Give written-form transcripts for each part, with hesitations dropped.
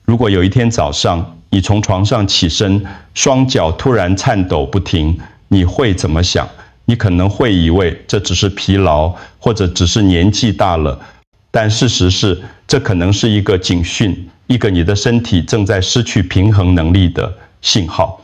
如果有一天早上你从床上起身，双脚突然颤抖不停，你会怎么想？你可能会以为这只是疲劳，或者只是年纪大了，但事实是，这可能是一个警讯，一个你的身体正在失去平衡能力的信号。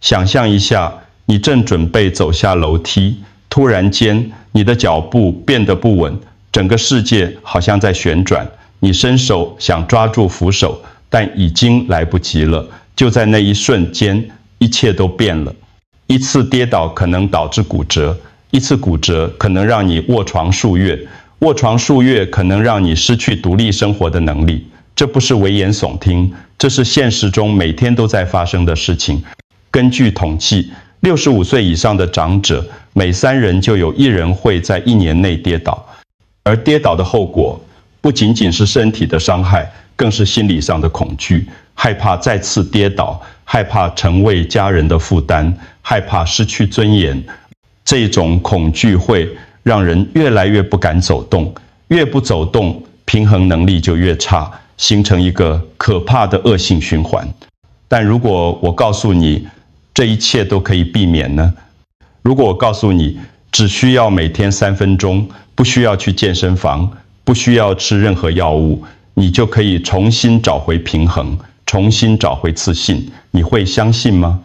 想象一下，你正准备走下楼梯，突然间你的脚步变得不稳，整个世界好像在旋转，你伸手想抓住扶手，但已经来不及了。就在那一瞬间，一切都变了。一次跌倒可能导致骨折，一次骨折可能让你卧床数月，卧床数月可能让你失去独立生活的能力。这不是危言耸听，这是现实中每天都在发生的事情。根据统计，65岁以上的长者，每3人就有1人会在1年内跌倒。而跌倒的后果，不仅仅是身体的伤害，更是心理上的恐惧，害怕再次跌倒，害怕成为家人的负担，害怕失去尊严。这种恐惧会让人越来越不敢走动，越不走动，平衡能力就越差，形成一个可怕的恶性循环。但如果我告诉你，这一切都可以避免呢？如果我告诉你，只需要每天3分钟，不需要去健身房，不需要吃任何药物，你就可以重新找回平衡，重新找回自信，你会相信吗？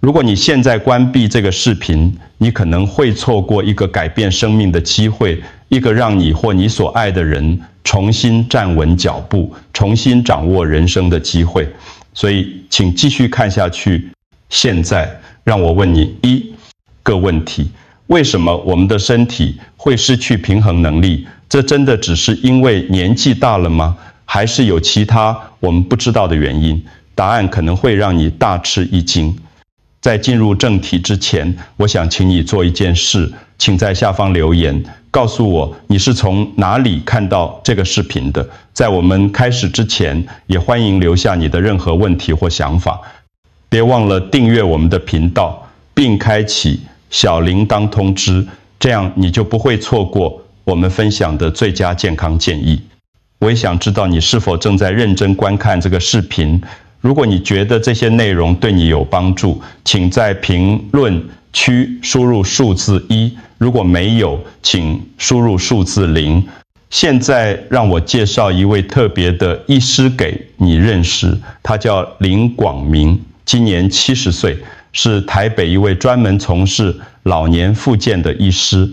如果你现在关闭这个视频，你可能会错过一个改变生命的机会，一个让你或你所爱的人重新站稳脚步，重新掌握人生的机会。所以，请继续看下去。现在，让我问你1个问题：为什么我们的身体会失去平衡能力？这真的只是因为年纪大了吗？还是有其他我们不知道的原因？答案可能会让你大吃一惊。在进入正题之前，我想请你做一件事，请在下方留言，告诉我你是从哪里看到这个视频的。在我们开始之前，也欢迎留下你的任何问题或想法。别忘了订阅我们的频道，并开启小铃铛通知，这样你就不会错过我们分享的最佳健康建议。我也想知道你是否正在认真观看这个视频。如果你觉得这些内容对你有帮助，请在评论区输入数字1，如果没有，请输入数字0。现在让我介绍一位特别的医师给你认识，他叫林广明，今年70岁，是台北一位专门从事老年复健的医师。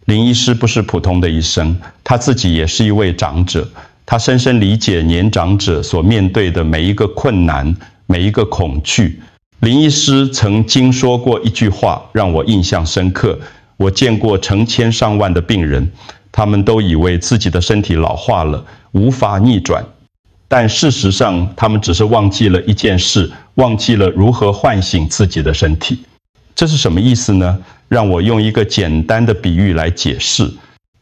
林医师不是普通的医生，他自己也是一位长者，他深深理解年长者所面对的每一个困难，每一个恐惧。林医师曾经说过一句话，让我印象深刻。我见过成千上万的病人，他们都以为自己的身体老化了，无法逆转。但事实上，他们只是忘记了一件事，忘记了如何唤醒自己的身体。这是什么意思呢？让我用一个简单的比喻来解释。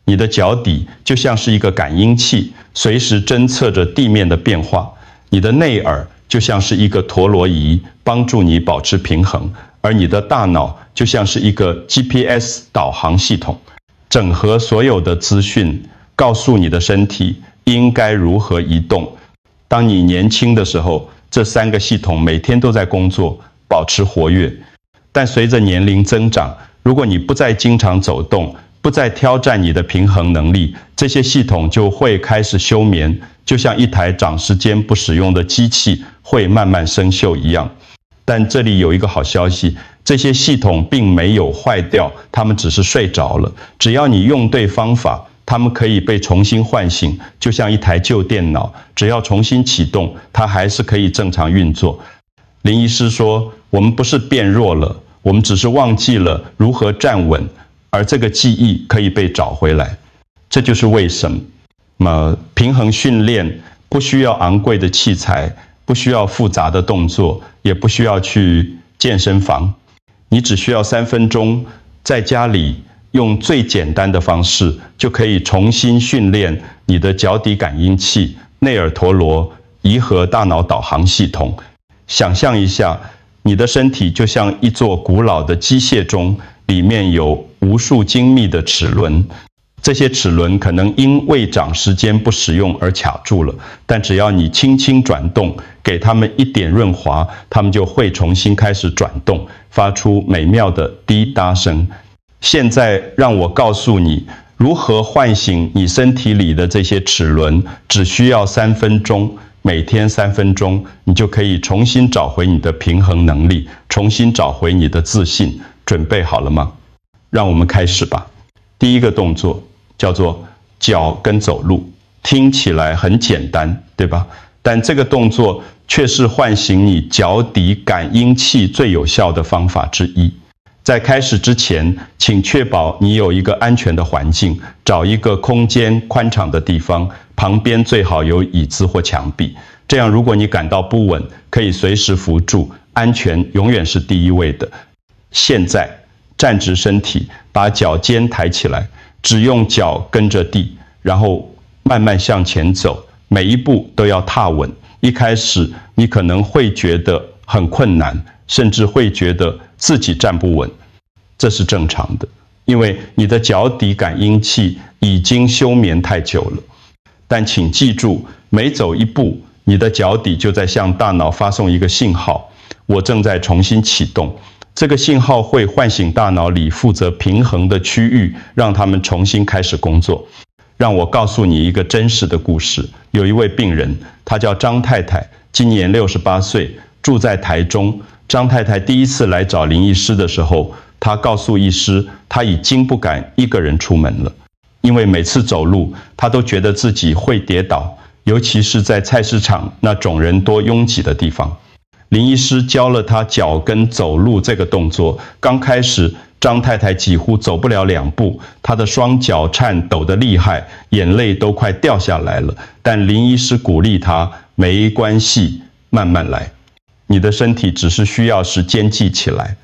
你的脚底就像是一个感应器，随时侦测着地面的变化。你的内耳就像是一个陀螺仪，帮助你保持平衡。而你的大脑就像是一个 GPS 导航系统，整合所有的资讯，告诉你的身体应该如何移动。当你年轻的时候，这3个系统每天都在工作，保持活跃。但随着年龄增长，如果你不再经常走动，不再挑战你的平衡能力，这些系统就会开始休眠，就像一台长时间不使用的机器会慢慢生锈一样。但这里有一个好消息，这些系统并没有坏掉，它们只是睡着了。只要你用对方法，它们可以被重新唤醒，就像一台旧电脑，只要重新启动，它还是可以正常运作。林医师说，我们不是变弱了，我们只是忘记了如何站稳，而这个记忆可以被找回来。这就是为什么平衡训练不需要昂贵的器材，不需要复杂的动作，也不需要去健身房。你只需要3分钟，在家里用最简单的方式，就可以重新训练你的脚底感应器、内耳陀螺、仪和大脑导航系统。想象一下，你的身体就像一座古老的机械钟，里面有无数精密的齿轮。这些齿轮可能因未长时间不使用而卡住了，但只要你轻轻转动，给它们一点润滑，它们就会重新开始转动，发出美妙的滴答声。现在让我告诉你，如何唤醒你身体里的这些齿轮，只需要3分钟，每天3分钟，你就可以重新找回你的平衡能力，重新找回你的自信。准备好了吗？让我们开始吧。第一个动作叫做脚跟走路，听起来很简单，对吧？但这个动作却是唤醒你脚底感应器最有效的方法之一。在开始之前，请确保你有一个安全的环境，找一个空间宽敞的地方，旁边最好有椅子或墙壁。这样，如果你感到不稳，可以随时扶住，安全永远是第一位的。现在，站直身体，把脚尖抬起来，只用脚跟着地，然后慢慢向前走，每一步都要踏稳。一开始，你可能会觉得很困难，甚至会觉得自己站不稳，这是正常的，因为你的脚底感应器已经休眠太久了。但请记住，每走一步，你的脚底就在向大脑发送一个信号：我正在重新启动。这个信号会唤醒大脑里负责平衡的区域，让他们重新开始工作。让我告诉你一个真实的故事。有一位病人，她叫张太太，今年68岁，住在台中。张太太第一次来找林医师的时候，她告诉医师，她已经不敢一个人出门了，因为每次走路，她都觉得自己会跌倒，尤其是在菜市场那种人多拥挤的地方。林医师教了她脚跟走路这个动作，刚开始张太太几乎走不了2步，她的双脚颤抖得厉害，眼泪都快掉下来了。但林医师鼓励她，没关系，慢慢来，你的身体只是需要时间记起来。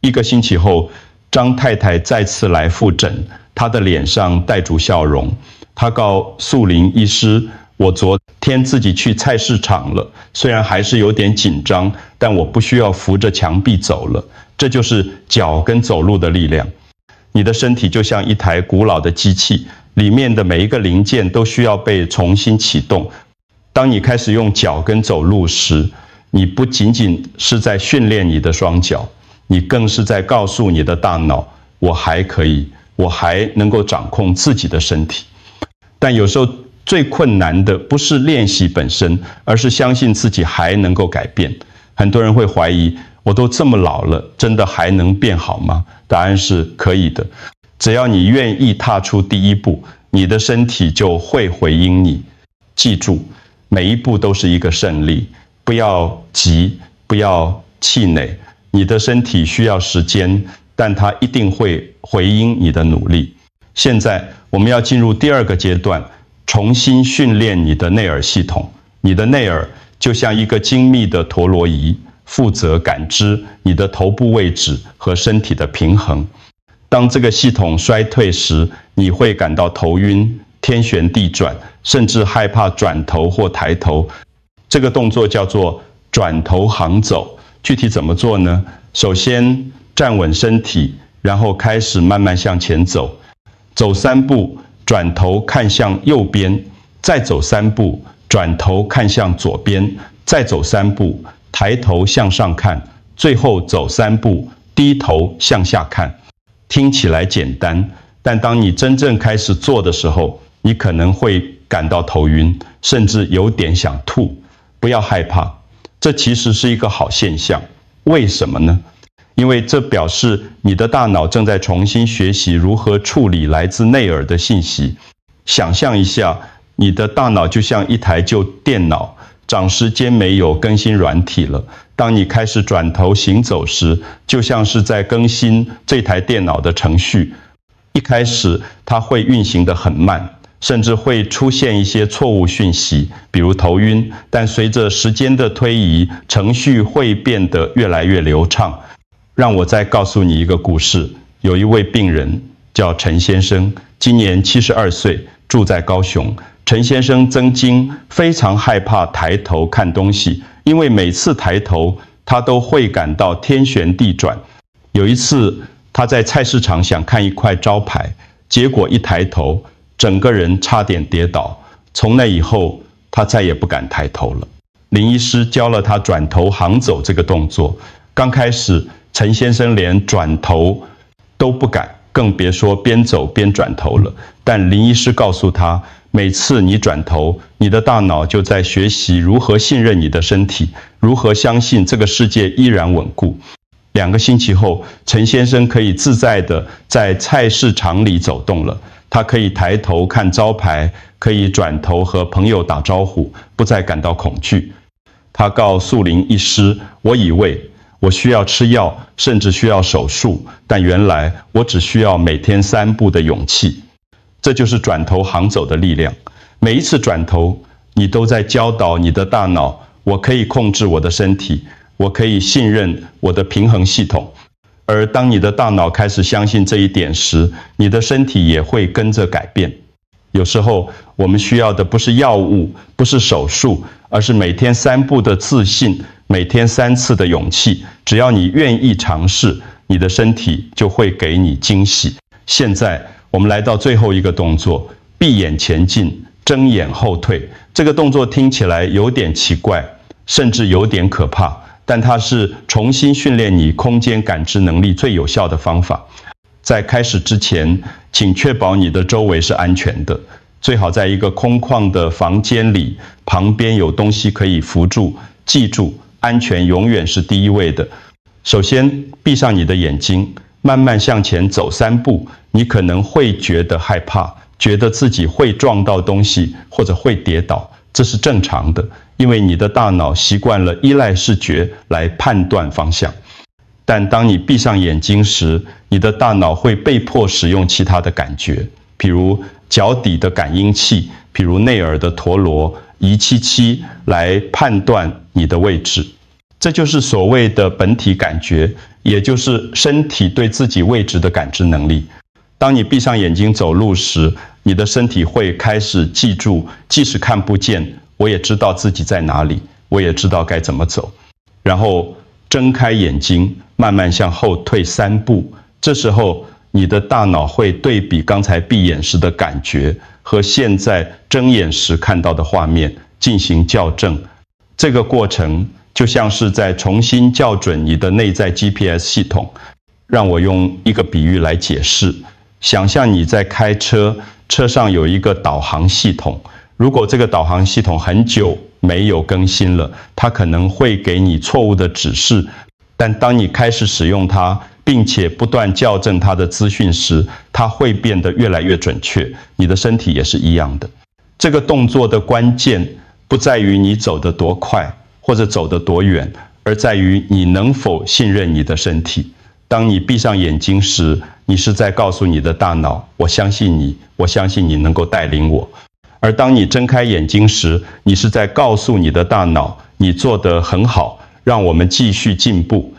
1个星期后，张太太再次来复诊，她的脸上带着笑容。她告诉林医师，我昨天自己去菜市场了，虽然还是有点紧张，但我不需要扶着墙壁走了。这就是脚跟走路的力量。你的身体就像一台古老的机器，里面的每一个零件都需要被重新启动。当你开始用脚跟走路时，你不仅仅是在训练你的双脚，你更是在告诉你的大脑，我还可以，我还能够掌控自己的身体。但有时候最困难的不是练习本身，而是相信自己还能够改变。很多人会怀疑，我都这么老了，真的还能变好吗？答案是可以的，只要你愿意踏出第一步，你的身体就会回应你。记住，每一步都是一个胜利，不要急，不要气馁，你的身体需要时间，但它一定会回应你的努力。现在我们要进入第2个阶段，重新训练你的内耳系统。你的内耳就像一个精密的陀螺仪，负责感知你的头部位置和身体的平衡。当这个系统衰退时，你会感到头晕、天旋地转，甚至害怕转头或抬头。这个动作叫做转头行走。具体怎么做呢？首先站稳身体，然后开始慢慢向前走，走3步，转头看向右边，再走3步，转头看向左边，再走3步，抬头向上看，最后走3步，低头向下看。听起来简单，但当你真正开始做的时候，你可能会感到头晕，甚至有点想吐。不要害怕，这其实是一个好现象。为什么呢？因为这表示你的大脑正在重新学习如何处理来自内耳的信息。想象一下，你的大脑就像一台旧电脑，长时间没有更新软体了。当你开始转头行走时，就像是在更新这台电脑的程序。一开始它会运行得很慢，甚至会出现一些错误讯息，比如头晕，但随着时间的推移，程序会变得越来越流畅。让我再告诉你一个故事。有一位病人叫陈先生，今年72岁，住在高雄。陈先生曾经非常害怕抬头看东西，因为每次抬头，他都会感到天旋地转。有一次，他在菜市场想看一块招牌，结果一抬头，整个人差点跌倒。从那以后，他再也不敢抬头了。林医师教了他转头行走这个动作。刚开始，陈先生连转头都不敢，更别说边走边转头了。但林医师告诉他，每次你转头，你的大脑就在学习如何信任你的身体，如何相信这个世界依然稳固。2个星期后，陈先生可以自在地在菜市场里走动了。他可以抬头看招牌，可以转头和朋友打招呼，不再感到恐惧。他告诉林医师，我以为我需要吃药，甚至需要手术，但原来我只需要每天3步的勇气。这就是转头行走的力量。每一次转头，你都在教导你的大脑，我可以控制我的身体，我可以信任我的平衡系统。而当你的大脑开始相信这一点时，你的身体也会跟着改变。有时候我们需要的不是药物，不是手术，而是每天3步的自信，每天3次的勇气。只要你愿意尝试，你的身体就会给你惊喜。现在我们来到最后一个动作，闭眼前进，睁眼后退。这个动作听起来有点奇怪，甚至有点可怕，但它是重新训练你空间感知能力最有效的方法。在开始之前，请确保你的周围是安全的，最好在一个空旷的房间里，旁边有东西可以扶住。记住，安全永远是第一位的。首先，闭上你的眼睛，慢慢向前走3步。你可能会觉得害怕，觉得自己会撞到东西，或者会跌倒，这是正常的，因为你的大脑习惯了依赖视觉来判断方向。但当你闭上眼睛时，你的大脑会被迫使用其他的感觉，譬如脚底的感应器，譬如内耳的陀螺、仪器器来判断你的位置。这就是所谓的本体感觉，也就是身体对自己位置的感知能力。当你闭上眼睛走路时，你的身体会开始记住，即使看不见，我也知道自己在哪里，我也知道该怎么走。然后睁开眼睛，慢慢向后退3步。这时候，你的大脑会对比刚才闭眼时的感觉和现在睁眼时看到的画面进行校正。这个过程就像是在重新校准你的内在 GPS 系统。让我用一个比喻来解释。想象你在开车，车上有一个导航系统。如果这个导航系统很久没有更新了，它可能会给你错误的指示。但当你开始使用它，并且不断校正它的资讯时，它会变得越来越准确。你的身体也是一样的。这个动作的关键不在于你走得多快，或者走得多远，而在于你能否信任你的身体。当你闭上眼睛时，你是在告诉你的大脑，我相信你，我相信你能够带领我。而当你睁开眼睛时，你是在告诉你的大脑，你做得很好，让我们继续进步。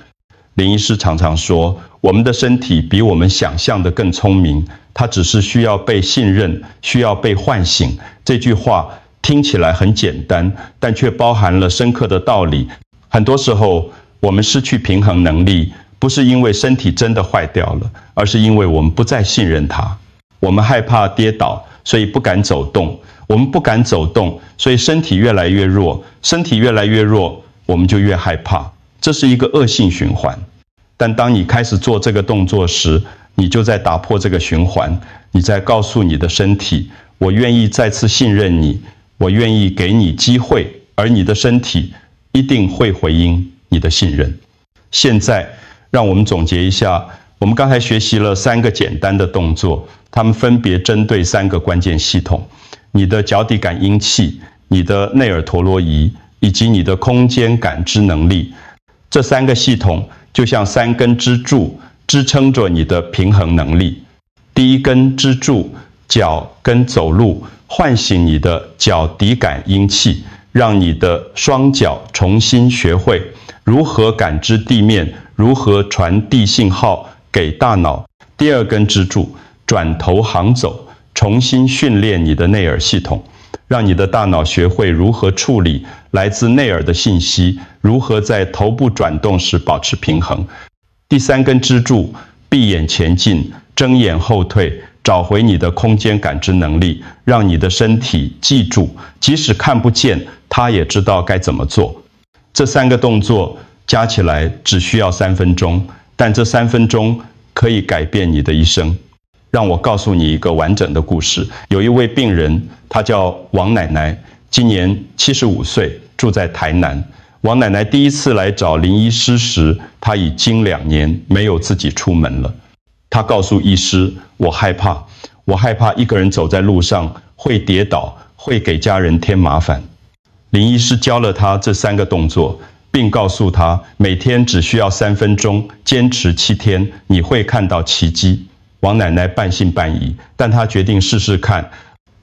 林医师常常说，我们的身体比我们想象的更聪明，它只是需要被信任，需要被唤醒。这句话听起来很简单，但却包含了深刻的道理。很多时候，我们失去平衡能力，不是因为身体真的坏掉了，而是因为我们不再信任它。我们害怕跌倒，所以不敢走动。我们不敢走动，所以身体越来越弱。身体越来越弱，我们就越害怕。这是一个恶性循环。但当你开始做这个动作时，你就在打破这个循环。你在告诉你的身体，我愿意再次信任你，我愿意给你机会，而你的身体一定会回应你的信任。现在，让我们总结一下，我们刚才学习了3个简单的动作，它们分别针对3个关键系统：你的脚底感应器、你的内耳陀螺仪以及你的空间感知能力。这3个系统就像3根支柱，支撑着你的平衡能力。第一根支柱，脚跟走路，唤醒你的脚底感应器，让你的双脚重新学会如何感知地面，如何传递信号给大脑。第二根支柱，转头行走，重新训练你的内耳系统，让你的大脑学会如何处理来自内耳的信息，如何在头部转动时保持平衡。第3根支柱，闭眼前进，睁眼后退，找回你的空间感知能力，让你的身体记住，即使看不见，它也知道该怎么做。这3个动作加起来只需要3分钟，但这3分钟可以改变你的一生。让我告诉你一个完整的故事。有一位病人，她叫王奶奶，今年75岁，住在台南。王奶奶第一次来找林医师时，她已经2年没有自己出门了。她告诉医师：我害怕一个人走在路上会跌倒，会给家人添麻烦。林医师教了她这3个动作，并告诉她每天只需要3分钟，坚持7天，你会看到奇迹。王奶奶半信半疑，但她决定试试看。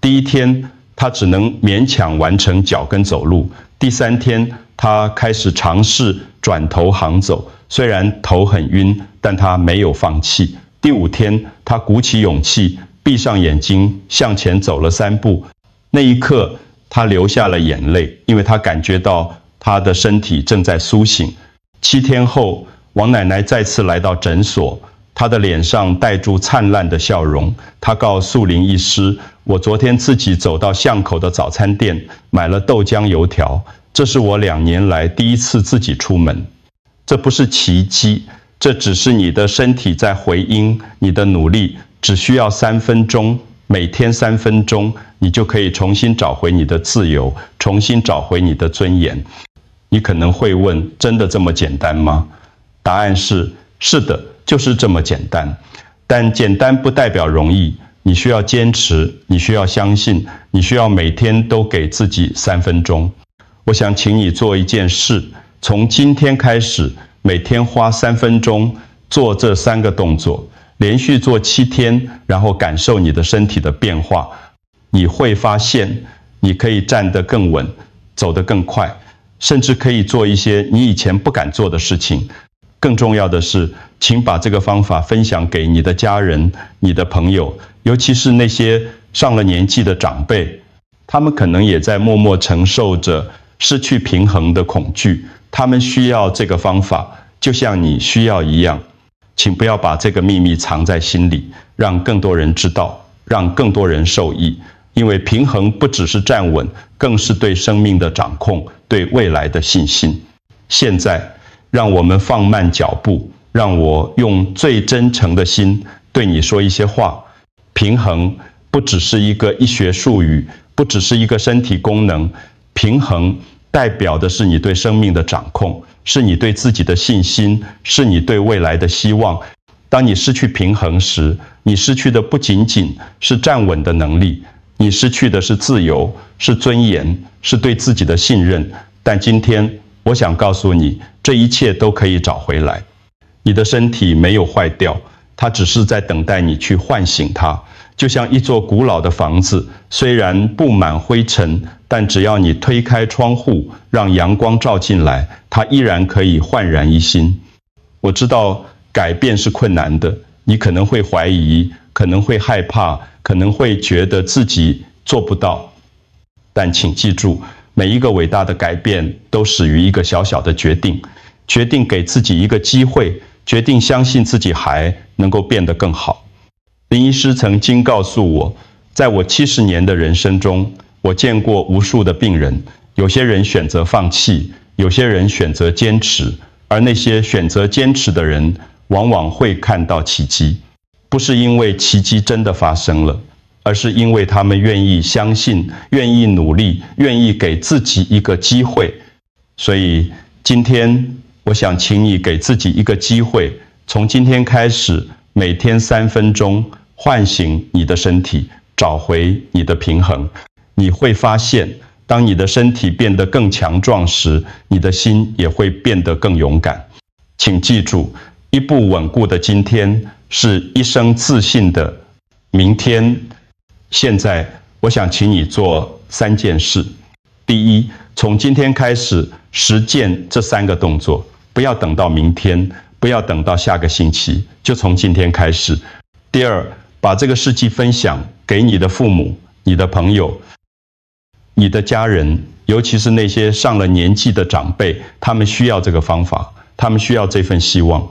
第1天，她只能勉强完成脚跟走路。第3天，她开始尝试转头行走，虽然头很晕，但她没有放弃。第5天，她鼓起勇气，闭上眼睛，向前走了3步。那一刻，她流下了眼泪，因为她感觉到她的身体正在苏醒。7天后，王奶奶再次来到诊所。她的脸上带住灿烂的笑容，她告诉林医师：我昨天自己走到巷口的早餐店，买了豆浆油条，这是我2年来第一次自己出门。这不是奇迹，这只是你的身体在回应你的努力，只需要3分钟，每天3分钟，你就可以重新找回你的自由，重新找回你的尊严。你可能会问：真的这么简单吗？答案是：是的。就是这么简单，但简单不代表容易。你需要坚持，你需要相信，你需要每天都给自己3分钟。我想请你做一件事，从今天开始，每天花3分钟做这3个动作，连续做7天，然后感受你的身体的变化。你会发现，你可以站得更稳，走得更快，甚至可以做一些你以前不敢做的事情。更重要的是，请把这个方法分享给你的家人、你的朋友，尤其是那些上了年纪的长辈，他们可能也在默默承受着失去平衡的恐惧，他们需要这个方法，就像你需要一样。请不要把这个秘密藏在心里，让更多人知道，让更多人受益。因为平衡不只是站稳，更是对生命的掌控，对未来的信心。现在，让我们放慢脚步，让我用最真诚的心对你说一些话。平衡不只是一个医学术语，不只是一个身体功能，平衡代表的是你对生命的掌控，是你对自己的信心，是你对未来的希望。当你失去平衡时，你失去的不仅仅是站稳的能力，你失去的是自由，是尊严，是对自己的信任。但今天，我想告诉你，这一切都可以找回来。你的身体没有坏掉，它只是在等待你去唤醒它。就像一座古老的房子，虽然布满灰尘，但只要你推开窗户，让阳光照进来，它依然可以焕然一新。我知道改变是困难的，你可能会怀疑，可能会害怕，可能会觉得自己做不到。但请记住，每一个伟大的改变都始于一个小小的决定，决定给自己一个机会，决定相信自己还能够变得更好。林医师曾经告诉我，在我70年的人生中，我见过无数的病人，有些人选择放弃，有些人选择坚持，而那些选择坚持的人，往往会看到奇迹。不是因为奇迹真的发生了，而是因为他们愿意相信，愿意努力，愿意给自己一个机会。所以今天我想请你给自己一个机会，从今天开始，每天3分钟，唤醒你的身体，找回你的平衡。你会发现，当你的身体变得更强壮时，你的心也会变得更勇敢。请记住，一步稳固的今天，是一生自信的明天。现在，我想请你做3件事。第一，从今天开始实践这3个动作，不要等到明天，不要等到下个星期，就从今天开始。第二，把这个事迹分享给你的父母、你的朋友、你的家人，尤其是那些上了年纪的长辈，他们需要这个方法，他们需要这份希望。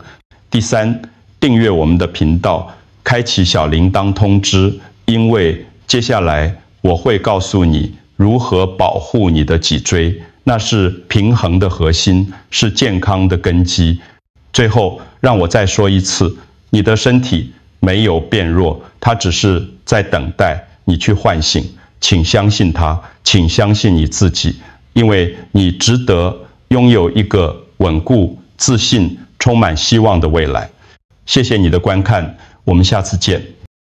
第三，订阅我们的频道，开启小铃铛通知，因为接下来我会告诉你如何保护你的脊椎，那是平衡的核心，是健康的根基。最后，让我再说一次，你的身体没有变弱，它只是在等待你去唤醒。请相信它，请相信你自己，因为你值得拥有一个稳固、自信、充满希望的未来。谢谢你的观看，我们下次见。